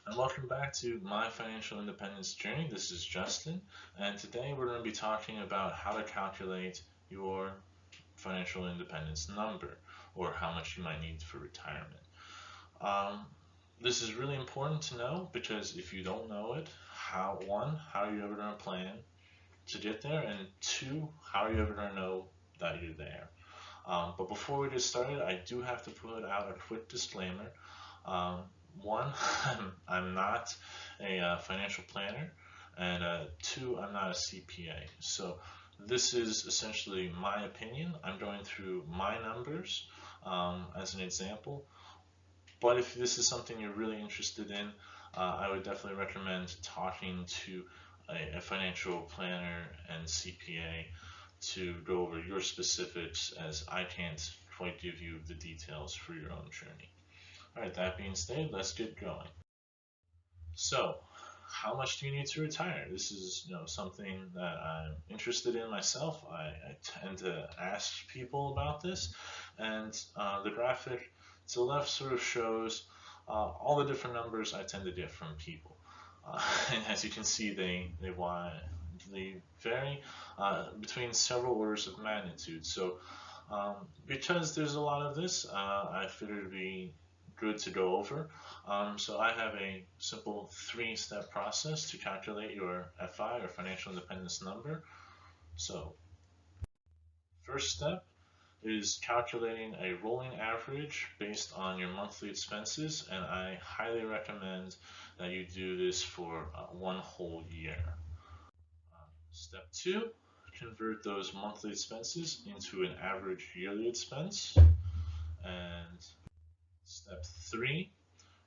And welcome back to my financial independence journey. This is Justin, and today we're going to be talking about how to calculate your financial independence number, or how much you might need for retirement. Um, this is really important to know because if you don't know it, how are you ever going to plan to get there, and two, how are you ever going to know that you're there? But before we get started, I do have to put out a quick disclaimer. Um, One, I'm not a financial planner, and two, I'm not a CPA. So this is essentially my opinion. I'm going through my numbers as an example. But if this is something you're really interested in, I would definitely recommend talking to a financial planner and CPA to go over your specifics, as I can't quite give you the details for your own journey. All right, that being said, let's get going. So, how much do you need to retire? This is, something that I'm interested in myself. I tend to ask people about this, and the graphic to the left sort of shows all the different numbers I tend to get from people. And as you can see, they vary between several orders of magnitude. So, because there's a lot of this, I figured it'd be good to go over. So I have a simple three-step process to calculate your FI, or financial independence number. So first step is calculating a rolling average based on your monthly expenses, and I highly recommend that you do this for one whole year. Step two, convert those monthly expenses into an average yearly expense. And step three,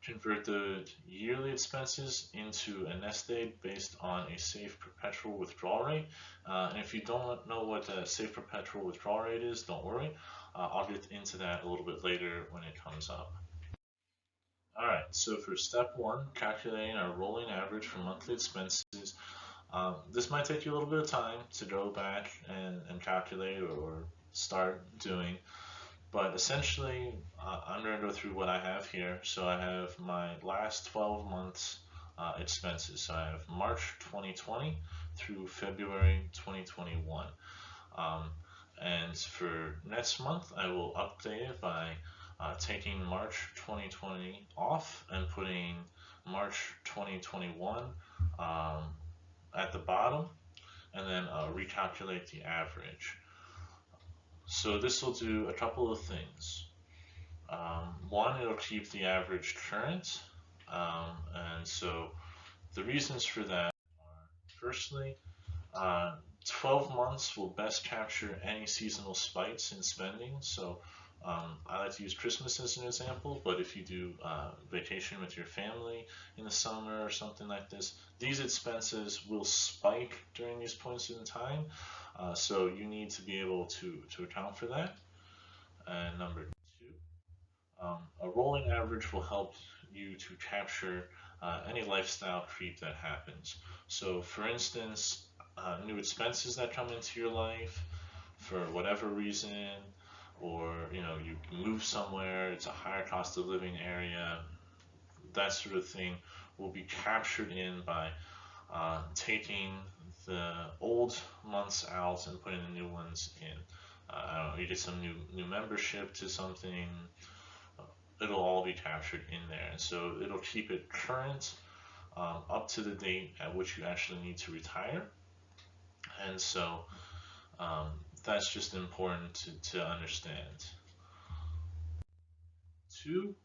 convert the yearly expenses into a nest egg based on a safe perpetual withdrawal rate. And if you don't know what a safe perpetual withdrawal rate is, don't worry. I'll get into that a little bit later when it comes up. All right, so for step one, calculating our rolling average for monthly expenses, this might take you a little bit of time to go back and calculate or start doing. But essentially, I'm going to go through what I have here. So I have my last 12 months expenses. So I have March 2020 through February 2021. Um, and for next month, I will update it by taking March 2020 off and putting March 2021 um, at the bottom, and then recalculate the average. So this will do a couple of things. One, it'll keep the average current. And so the reasons for that are, firstly, 12 months will best capture any seasonal spikes in spending. So I like to use Christmas as an example, but if you do vacation with your family in the summer or something like this, these expenses will spike during these points in time. So you need to be able to account for that. And number two, a rolling average will help you to capture any lifestyle creep that happens. So, for instance, new expenses that come into your life for whatever reason, or you move somewhere, it's a higher cost of living area, that sort of thing will be captured in by taking the old months out and putting the new ones in. I don't know, you get some new membership to something, it'll all be captured in there. So it'll keep it current, up to the date at which you actually need to retire. And so um, that's just important to understand. Two,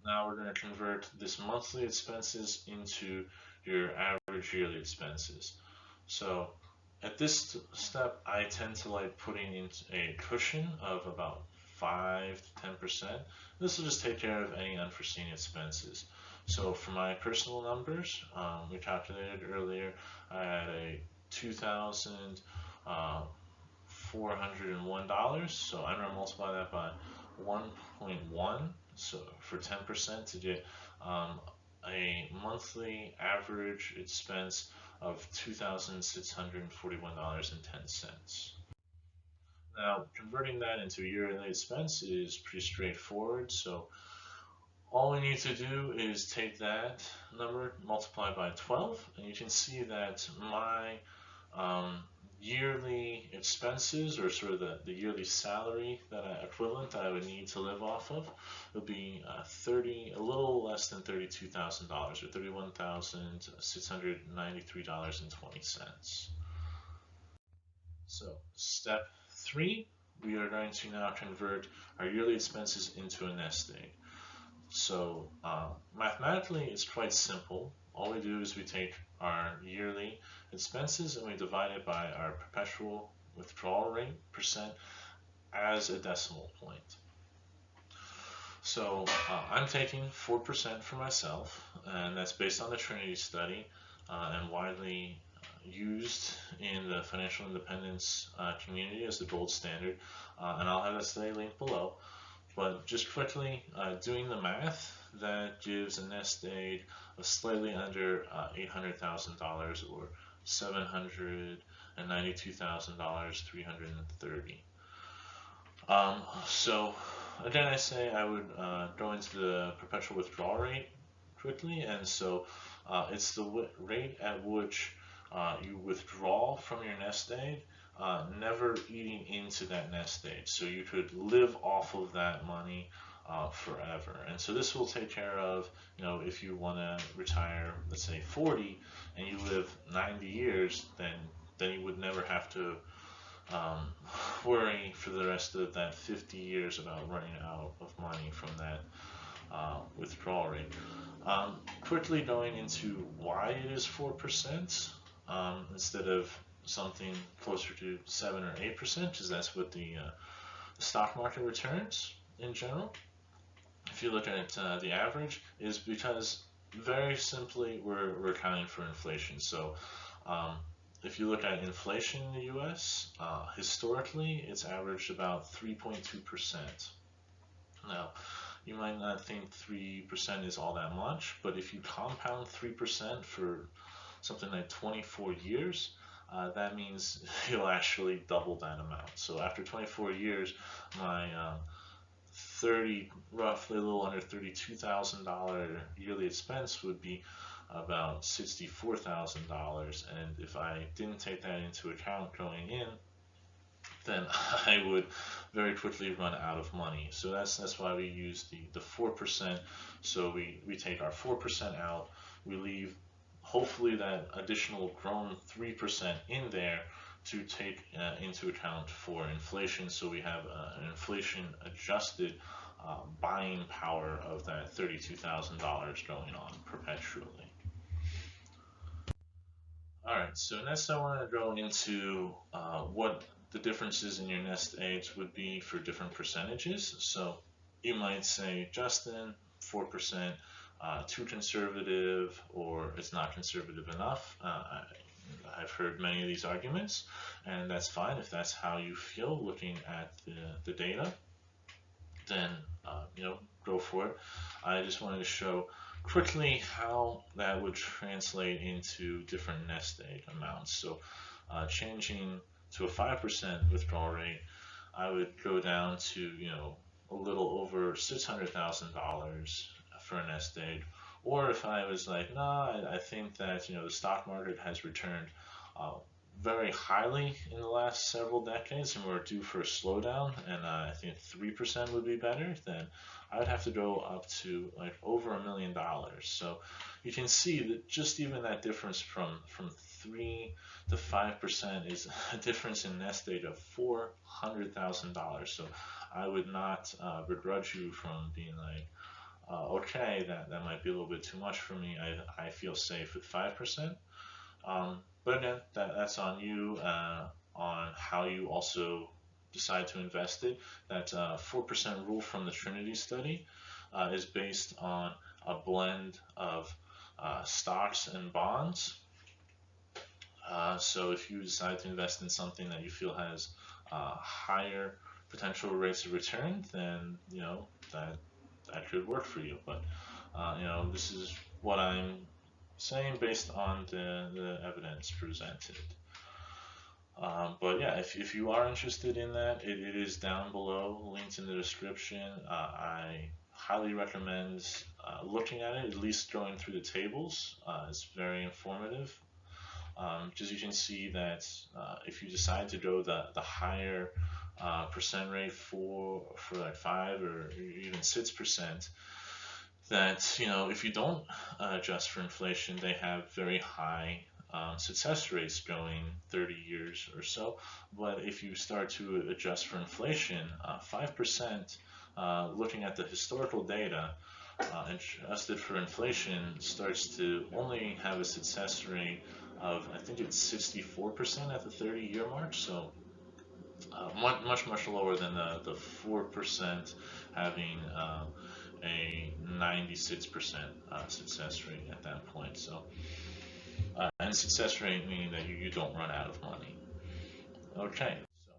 now we're going to convert this monthly expenses into your average yearly expenses. So at this step, I tend to like putting in a cushion of about 5 to 10%. This will just take care of any unforeseen expenses. So for my personal numbers, we calculated earlier, I had a $2,401. So I'm going to multiply that by 1.1. So for 10% to get a monthly average expense of $2,641.10. Now, converting that into a yearly expense is pretty straightforward. So All we need to do is take that number, multiply by 12, and you can see that my um, yearly expenses, or sort of the yearly salary equivalent that I would need to live off of, would be a little less than $32,000, or $31,693.20. So step 3, we are going to now convert our yearly expenses into a nest egg. So mathematically, it's quite simple. All we do is we take our yearly expenses and we divide it by our perpetual withdrawal rate percent as a decimal point. So I'm taking 4% for myself, and that's based on the Trinity study and widely used in the financial independence community as the gold standard. And I'll have that study linked below. But just quickly doing the math, that gives a nest egg of slightly under $800,000, or $792,330. So again, I say I would go into the perpetual withdrawal rate quickly, and so it's the rate at which you withdraw from your nest egg, never eating into that nest egg. So you could live off of that money forever. And so this will take care of, if you want to retire, let's say 40, and you live 90 years, then you would never have to worry for the rest of that 50 years about running out of money from that withdrawal rate. Quickly going into why it is 4% instead of something closer to 7 or 8%, because that's what the stock market returns in general. If you look at the average, is because very simply we're accounting for inflation. So if you look at inflation in the US, historically it's averaged about 3.2%. Now, you might not think 3% is all that much, but if you compound 3% for something like 24 years, that means you'll actually double that amount. So after 24 years, my roughly a little under $32,000 yearly expense would be about $64,000, and if I didn't take that into account going in, then I would very quickly run out of money. So that's why we use the 4%. So we take our 4% out, we leave hopefully that additional grown 3% in there to take into account for inflation, so we have an inflation adjusted buying power of that $32,000 going on perpetually. Alright, so next I want to go into what the differences in your nest eggs would be for different percentages. So you might say, Justin, 4%, too conservative, or it's not conservative enough. I've heard many of these arguments, and that's fine if that's how you feel looking at the data, then go for it. I just wanted to show quickly how that would translate into different nest egg amounts. So changing to a 5% withdrawal rate, I would go down to a little over $600,000 for a nest egg. Or if I was like, nah, I think that the stock market has returned very highly in the last several decades, and we're due for a slowdown, and I think 3% would be better, then I would have to go up to like over $1 million. So you can see that just even that difference from 3 to 5% is a difference in nest egg of $400,000. So I would not begrudge you from being like, okay, that might be a little bit too much for me. I feel safe with 5%. But again, that's on you, on how you also decide to invest it. That 4% rule from the Trinity study is based on a blend of stocks and bonds. So if you decide to invest in something that you feel has higher potential rates of return, then that could work for you. But this is what I'm saying based on the evidence presented. But yeah, if you are interested in that, it is down below, linked in the description. I highly recommend looking at it, at least going through the tables. It's very informative. Because you can see that if you decide to go the higher percent rate for like 5 or even 6%, that if you don't adjust for inflation, they have very high success rates going 30 years or so. But if you start to adjust for inflation, 5%, looking at the historical data, adjusted for inflation, starts to only have a success rate of, I think it's 64% at the 30-year mark. So much lower than the 4% having a 96% success rate at that point. So and success rate meaning that you don't run out of money. Okay, so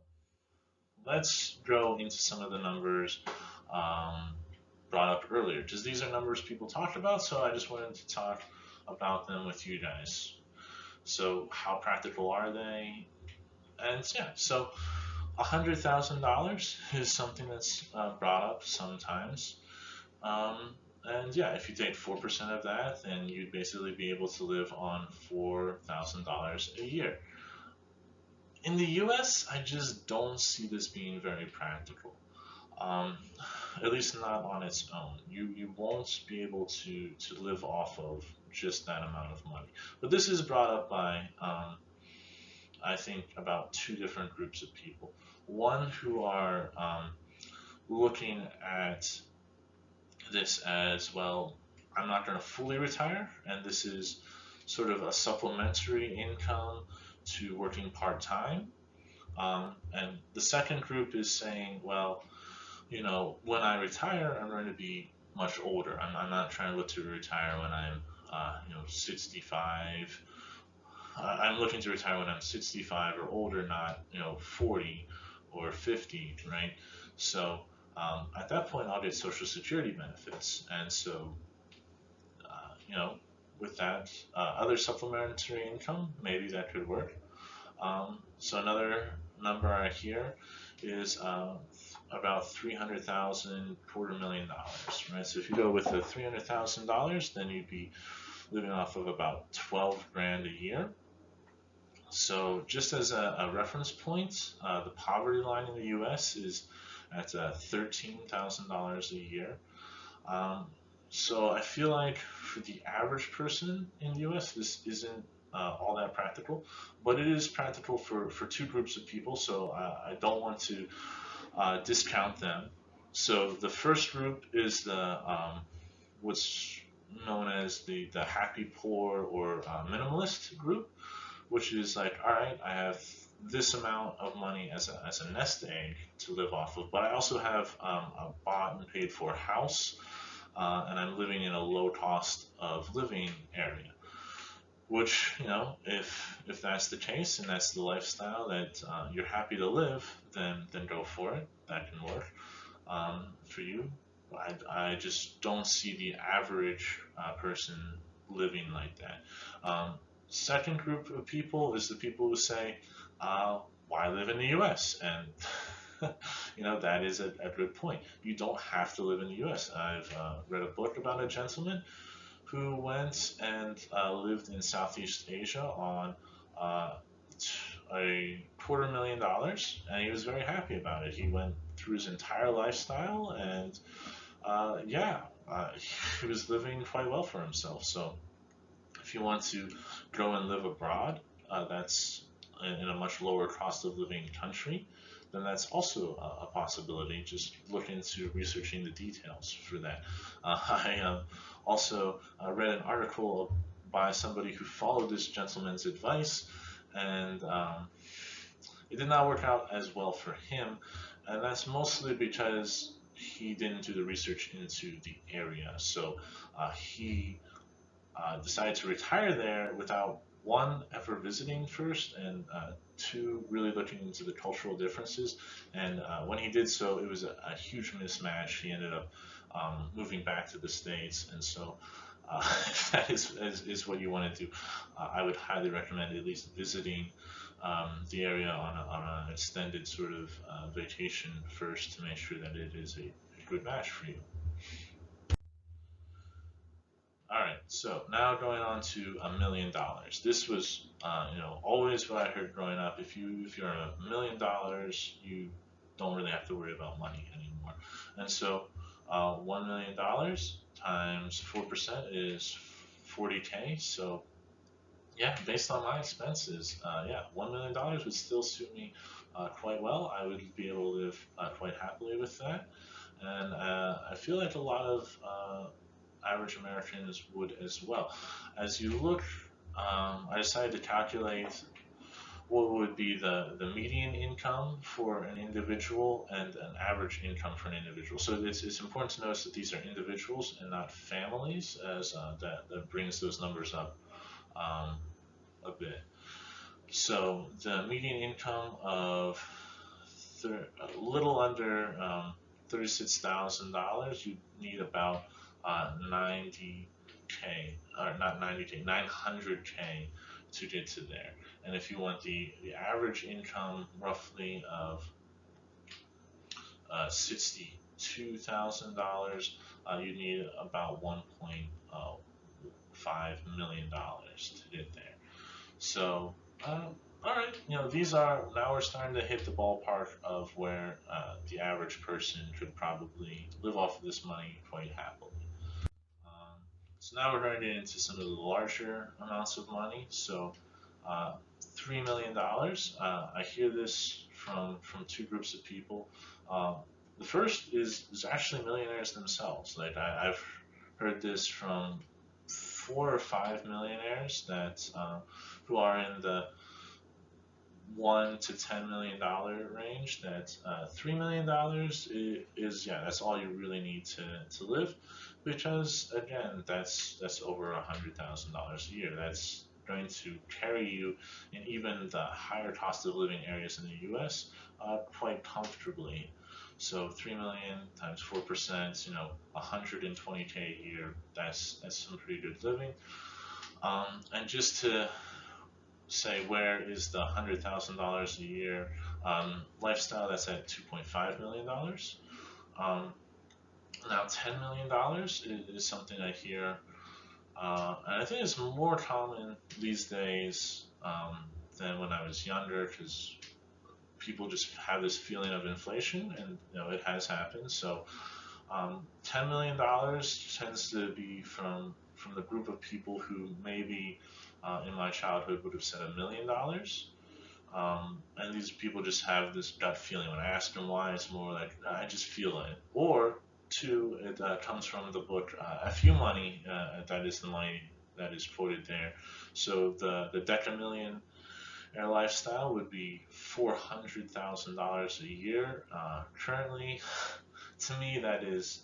let's go into some of the numbers brought up earlier, because these are numbers people talked about, so I just wanted to talk about them with you guys. So how practical are they? And yeah, so $100,000 is something that's brought up sometimes. And yeah, if you take 4% of that, then you'd basically be able to live on $4,000 a year. In the US, I just don't see this being very practical. At least not on its own. You won't be able to live off of just that amount of money. But this is brought up by I think about two different groups of people. One who are looking at this as, well, I'm not going to fully retire, and this is sort of a supplementary income to working part-time. And the second group is saying, well, when I retire, I'm going to be much older. I'm not trying to look to retire when I'm 65. I'm looking to retire when I'm 65 or older, not 40 or 50, right? So at that point, I'll get Social Security benefits, and so with that other supplementary income, maybe that could work. So another number I hear is about 300,000, $250,000, right? So if you go with the $300,000, then you'd be living off of about 12 grand a year. So just as a reference point, the poverty line in the U.S. is at $13,000 a year. So I feel like for the average person in the U.S., this isn't all that practical, but it is practical for two groups of people, so I don't want to discount them. So the first group is the what's known as the happy poor or minimalist group, which is like, all right, I have this amount of money as a nest egg to live off of, but I also have a bought and paid for house, and I'm living in a low cost of living area. Which, if that's the case and that's the lifestyle that you're happy to live, then go for it. That can work for you. I just don't see the average person living like that. Second group of people is the people who say, why live in the US? And that is a good point. You don't have to live in the US. I've read a book about a gentleman who went and lived in Southeast Asia on $250,000, and he was very happy about it. He went through his entire lifestyle, and he was living quite well for himself. So if you want to go and live abroad, that's in a much lower cost of living country, then that's also a possibility. Just look into researching the details for that. I also read an article by somebody who followed this gentleman's advice, and it did not work out as well for him, and that's mostly because he didn't do the research into the area. So he decided to retire there without, one, ever visiting first, and two, really looking into the cultural differences. And when he did so, it was a huge mismatch. He ended up moving back to the States, and so if that is what you want to do, I would highly recommend at least visiting the area on an extended sort of vacation first to make sure that it is a good match for you. So now going on to $1 million. This was, always what I heard growing up. If you're $1 million, you don't really have to worry about money anymore. And so, $1 million times 4% is 40K. So yeah, based on my expenses, yeah, $1 million would still suit me quite well. I would be able to live quite happily with that, and I feel like a lot of average Americans would as well. As you look, I decided to calculate what would be the median income for an individual and an average income for an individual. So it's important to notice that these are individuals and not families, as that brings those numbers up a bit. So the median income of a little under $36,000, you need about 90K, or not 90K, 900K to get to there. And if you want the average income roughly of $62,000, you need about $1.5 million to get there. So, all right, these are now we're starting to hit the ballpark of where the average person could probably live off of this money quite happily. Um, so now we're going to get into some of the larger amounts of money. So, $3 million. I hear this from two groups of people. Um, the first is actually millionaires themselves. Like I've heard this from 4 or 5 millionaires that who are in the $1 to $10 million range. That $3 million is yeah, that's all you really need to live, because again, that's over $100,000 a year. That's going to carry you in even the higher cost of living areas in the U.S. Quite comfortably. So 3 million times 4%, 120K a year. That's some pretty good living. And just to say, where is the $100,000 a year lifestyle? That's at $2.5 million. Now $10 million is something I hear, and I think it's more common these days than when I was younger, because people just have this feeling of inflation, and it has happened. So $10 million tends to be from the group of people who maybe in my childhood would have said $1 million. And these people just have this gut feeling. When I ask them why, it's more like, I just feel it. Or two, it comes from the book A Few Money. That is the money that is quoted there. So the Decamillion Air lifestyle would be $400,000 a year. Currently, to me, that is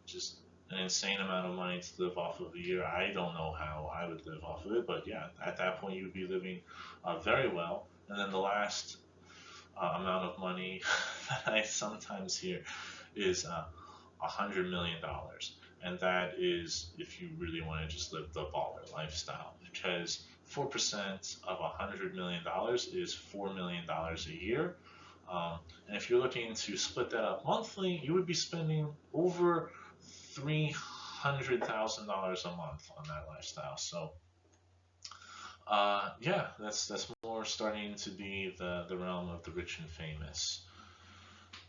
just an insane amount of money to live off of a year. I don't know how I would live off of it, but yeah, at that point, you would be living very well. And then the last amount of money that I sometimes hear is $100 million, and that is if you really want to just live the baller lifestyle, because 4% of $100 million is $4 million a year. And if you're looking to split that up monthly, you would be spending over $300,000 a month on that lifestyle. So, yeah, that's more starting to be the realm of the rich and famous.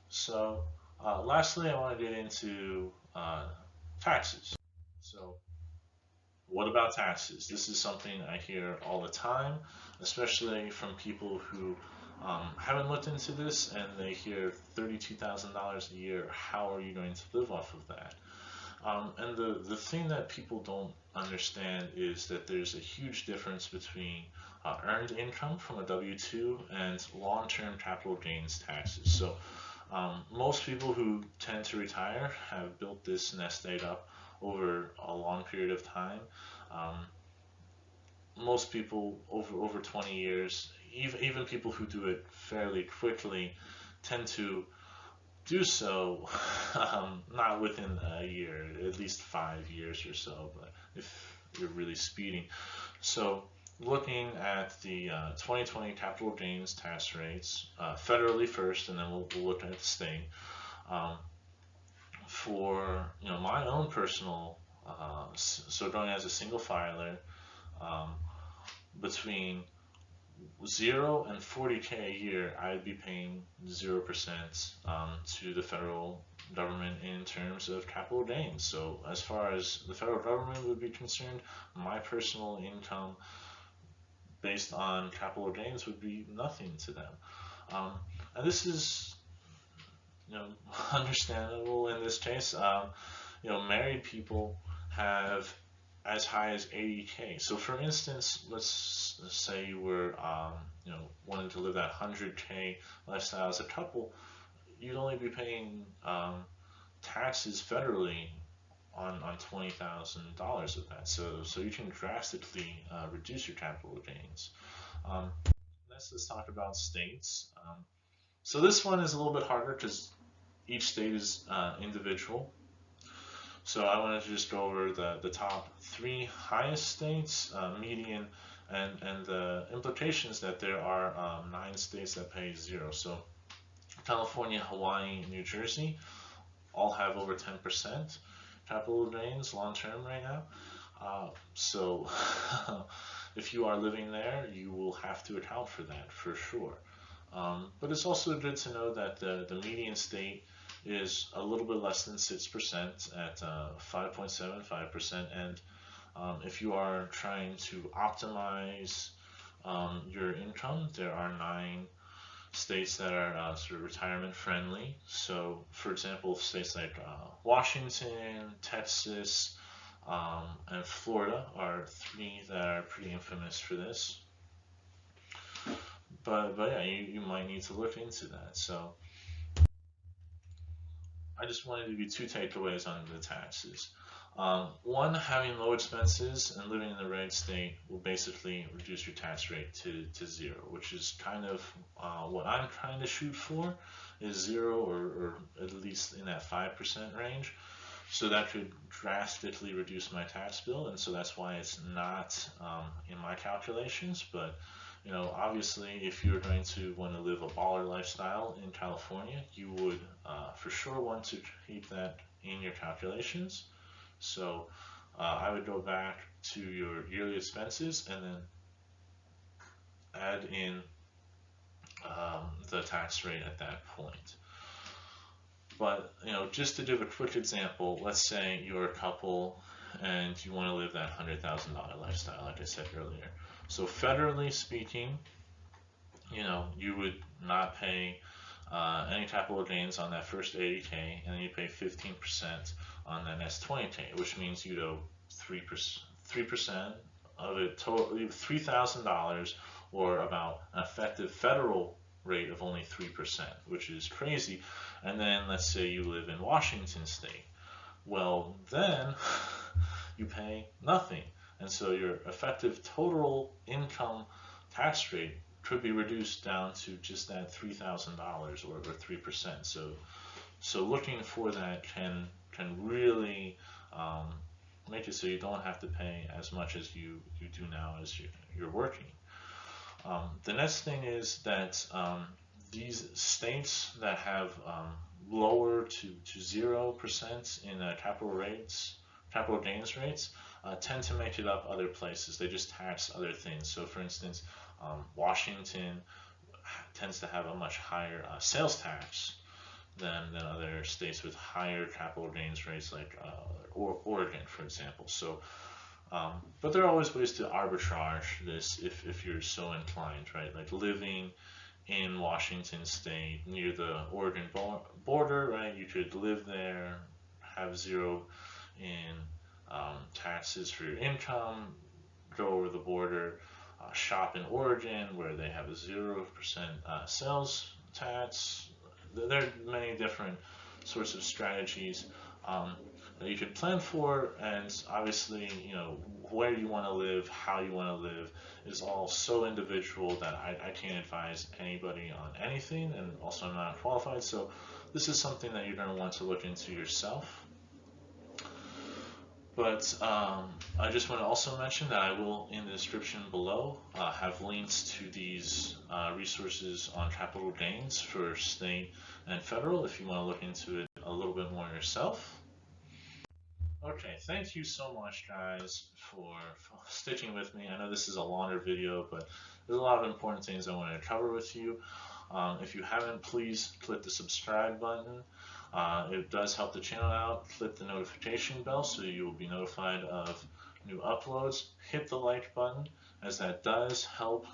So, lastly, I want to get into taxes. So, what about taxes? This is something I hear all the time, especially from people who haven't looked into this, and they hear $32,000 a year. How are you going to live off of that? And the thing that people don't understand is that there's a huge difference between earned income from a W-2 and long-term capital gains taxes. So most people who tend to retire have built this nest egg up over a long period of time. Um, Most people over 20 years, even people who do it fairly quickly, tend to do so not within a year, at least 5 years or so, but if you're really speeding. So looking at the 2020 capital gains tax rates, federally first, and then we'll look at the state. Um, for my own personal So going as a single filer, um, between 0 and 40K a year, I'd be paying 0% to the federal government in terms of capital gains. So as far as the federal government would be concerned, my personal income based on capital gains would be nothing to them. Um, and this is, understandable in this case. Married people have as high as 80K. So for instance, let's say you were, wanting to live that 100K lifestyle as a couple, you'd only be paying taxes federally on $20,000 of that. So you can drastically reduce your capital gains. Um, let's talk about states. So this one is a little bit harder because each state is individual. So I wanted to just go over the top three highest states, median, and the implications that there are 9 states that pay 0. So California, Hawaii, New Jersey all have over 10% capital gains long term right now. So if you are living there, you will have to account for that for sure. But it's also good to know that the median state is a little bit less than 6% at 5.75%. And if you are trying to optimize your income, there are 9 states that are sort of retirement friendly. So, for example, states like Washington, Texas, and Florida are 3 that are pretty infamous for this. But yeah, you might need to look into that. So I just wanted to give you 2 takeaways on the taxes. One, having low expenses and living in the right state will basically reduce your tax rate to 0, which is kind of what I'm trying to shoot for, is 0 or at least in that 5% range. So that could drastically reduce my tax bill, and so that's why it's not in my calculations. But obviously, if you're going to want to live a baller lifestyle in California, you would for sure want to keep that in your calculations. So I would go back to your yearly expenses and then add in the tax rate at that point. But just to give a quick example, let's say you're a couple and you want to live that $100,000 lifestyle, like I said earlier. So federally speaking, you would not pay any capital gains on that first 80K, and then you pay 15% on that next 20K, which means you owe 3% of it, total $3,000, or about an effective federal rate of only 3%, which is crazy. And then let's say you live in Washington State. Well, then you pay nothing. And so your effective total income tax rate could be reduced down to just that $3,000 or 3%. So looking for that can really make it so you don't have to pay as much as you do now as you're working. The next thing is that these states that have lower to 0% in capital gains rates, tend to make it up other places. They just tax other things. So for instance, Washington tends to have a much higher sales tax than other states with higher capital gains rates, like Oregon, for example. So, but there are always ways to arbitrage this if you're so inclined, right? Like living in Washington State near the Oregon border, right? You could live there, have 0 in taxes for your income, go over the border, shop in Oregon where they have a 0% sales tax. There are many different sorts of strategies that you could plan for, and obviously, where you want to live, how you want to live is all so individual that I can't advise anybody on anything, and also I'm not qualified. So this is something that you're going to want to look into yourself. But I just want to also mention that I will, in the description below, have links to these resources on capital gains for state and federal if you want to look into it a little bit more yourself. Okay, thank you so much, guys, for sticking with me. I know this is a longer video, but there's a lot of important things I wanted to cover with you. If you haven't, please click the subscribe button. It does help the channel out. Click the notification bell so you will be notified of new uploads. Hit the like button, as that does help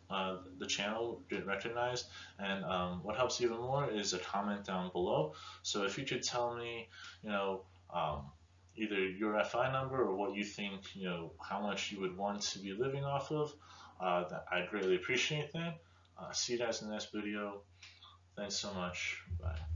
the channel get recognized. And what helps even more is a comment down below. So if you could tell me, you know, um, either your FI number or what you think, how much you would want to be living off of, that I'd greatly appreciate that. See you guys in the next video. Thanks so much. Bye.